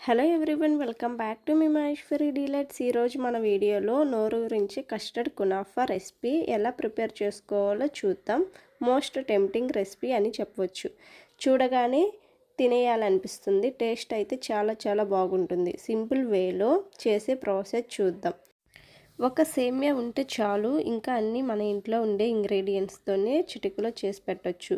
Hello everyone, welcome back to మీ Maheshwari Delights. ఈరోజు మన వీడియోలో నోరు గురించి కస్టర్డ్ కునాఫా రెసిపీ ఎలా ప్రిపేర్ చేసుకోవాలో చూద్దాం. మోస్ట్ టెంప్టింగ్ రెసిపీ అని చెప్పవచ్చు. చూడగానే తినేయాలనిపిస్తుంది. టేస్ట్ అయితే చాలా బాగుంటుంది. సింపుల్ వేలో చేసే ప్రాసెస్ చూద్దాం. ఒక సేమియా ఉంటే చాలు, ఇంకా అన్నీ మన ఇంట్లో ఉండే ఇంగ్రీడియంట్స్తోనే చిటికలో చేసి పెట్టచ్చు.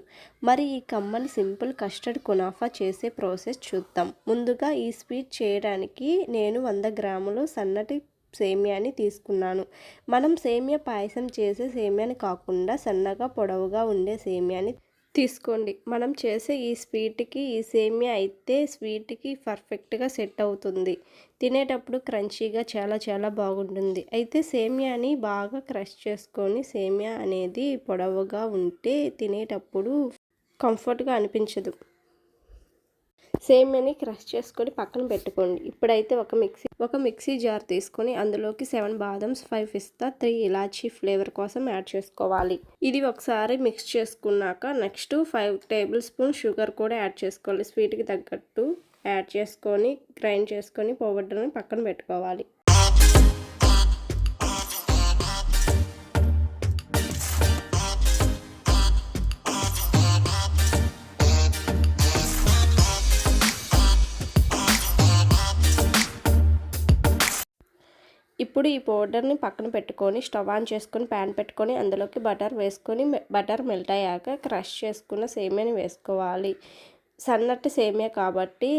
మరి ఈ కమ్మని సింపుల్ కస్టర్డ్ కునాఫా చేసే ప్రాసెస్ చూద్దాం. ముందుగా ఈ స్వీట్ చేయడానికి నేను 100 గ్రాములు సన్నటి సేమియాని తీసుకున్నాను. మనం సేమియా పాయసం చేసే సేమియాని కాకుండా సన్నగా పొడవుగా ఉండే సేమియాని తీసుకోండి. మనం చేసే ఈ స్వీట్కి ఈ సేమియా అయితే స్వీట్కి పర్ఫెక్ట్గా సెట్ అవుతుంది. తినేటప్పుడు క్రంచీగా చాలా బాగుంటుంది. అయితే సేమియాని బాగా క్రష్ చేసుకొని, సేమియా అనేది పొడవుగా ఉంటే తినేటప్పుడు కంఫర్ట్గా అనిపించదు. సేమియాని క్రష్ చేసుకొని పక్కన పెట్టుకోండి. ఇప్పుడైతే ఒక మిక్సీ జార్ తీసుకొని అందులోకి 7 బాదమ్స్, 5 పిస్తా, 3 ఇలాచీ ఫ్లేవర్ కోసం యాడ్ చేసుకోవాలి. ఇది ఒకసారి మిక్స్ చేసుకున్నాక నెక్స్ట్ 5 టేబుల్ స్పూన్ షుగర్ కూడా యాడ్ చేసుకోవాలి. స్వీట్కి తగ్గట్టు యాడ్ చేసుకొని గ్రైండ్ చేసుకొని పౌడర్ని పక్కన పెట్టుకోవాలి. ఇప్పుడు ఈ పౌడర్ని పక్కన పెట్టుకొని స్టవ్ ఆన్ చేసుకొని ప్యాన్ పెట్టుకొని అందులోకి బటర్ వేసుకొని బటర్ మెల్ట్ అయ్యాక క్రష్ చేసుకున్న సేమియాని వేసుకోవాలి. సన్నటి సేమియా కాబట్టి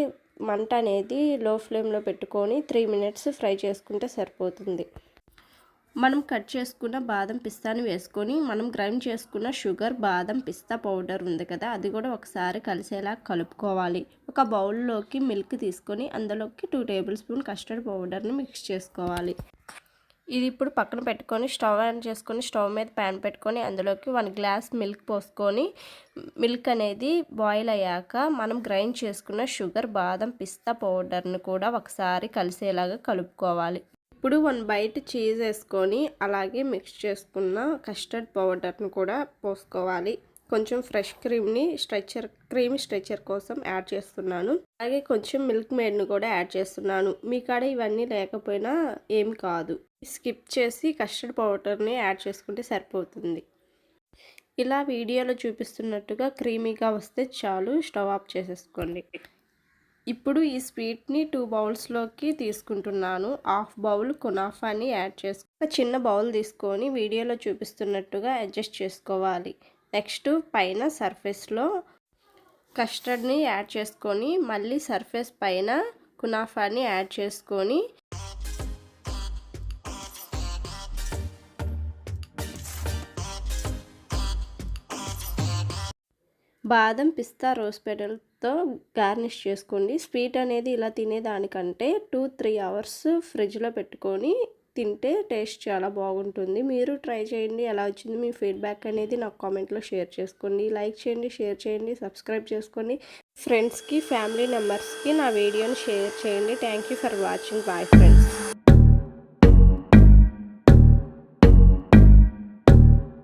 మంట అనేది లో ఫ్లేమ్లో పెట్టుకొని 3 మినిట్స్ ఫ్రై చేసుకుంటే సరిపోతుంది. మనం కట్ చేసుకున్న బాదం పిస్తాని వేసుకొని మనం గ్రైండ్ చేసుకున్న షుగర్, బాదం, పిస్తా పౌడర్ ఉంది కదా, అది కూడా ఒకసారి కలిసేలా కలుపుకోవాలి. ఒక బౌల్లోకి మిల్క్ తీసుకొని అందులోకి 2 టేబుల్ స్పూన్ కస్టర్డ్ పౌడర్ని మిక్స్ చేసుకోవాలి. ఇది ఇప్పుడు పక్కన పెట్టుకొని స్టవ్ ఆన్ చేసుకొని స్టవ్ మీద ప్యాన్ పెట్టుకొని అందులోకి 1 గ్లాస్ మిల్క్ పోసుకొని మిల్క్ అనేది బాయిల్ అయ్యాక మనం గ్రైండ్ చేసుకున్న షుగర్, బాదం, పిస్తా పౌడర్ని కూడా ఒకసారి కలిసేలాగా కలుపుకోవాలి. ఇప్పుడు 1 బైట్ చీజ్ వేసుకొని అలాగే మిక్స్ చేసుకున్న కస్టర్డ్ పౌడర్ని కూడా పోసుకోవాలి. కొంచెం ఫ్రెష్ క్రీమ్ స్ట్రెచర్ కోసం యాడ్ చేస్తున్నాను. అలాగే కొంచెం మిల్క్ మేడ్ని కూడా యాడ్ చేస్తున్నాను. మీ కాడ ఇవన్నీ లేకపోయినా ఏం కాదు, స్కిప్ చేసి కస్టర్డ్ పౌడర్ని యాడ్ చేసుకుంటే సరిపోతుంది. ఇలా వీడియోలో చూపిస్తున్నట్టుగా క్రీమీగా వస్తే చాలు, స్టవ్ ఆఫ్ చేసేసుకోండి. ఇప్పుడు ఈ స్వీట్ని 2 బౌల్స్లోకి తీసుకుంటున్నాను. హాఫ్ బౌల్ కునాఫాని యాడ్ ఒక చిన్న బౌల్ తీసుకొని వీడియోలో చూపిస్తున్నట్టుగా అడ్జస్ట్ చేసుకోవాలి. నెక్స్ట్ పైన సర్ఫేస్లో కస్టర్డ్ని యాడ్ చేసుకొని మళ్ళీ సర్ఫేస్ పైన కునాఫాని యాడ్ చేసుకొని బాదం, పిస్తా, రోజ్ పెటల్తో గార్నిష్ చేసుకోండి. స్వీట్ అనేది ఇలా తినేదానికంటే 2-3 అవర్స్ ఫ్రిడ్జ్లో పెట్టుకొని తింటే టేస్ట్ చాలా బాగుంటుంది. మీరు ట్రై చేయండి. ఎలా వచ్చింది మీ ఫీడ్బ్యాక్ అనేది నాకు కామెంట్లో షేర్ చేసుకోండి. లైక్ చేయండి, షేర్ చేయండి, సబ్స్క్రైబ్ చేసుకోండి. ఫ్రెండ్స్కి, ఫ్యామిలీ మెంబర్స్కి నా వీడియోని షేర్ చేయండి. Thank you for watching. Bye friends.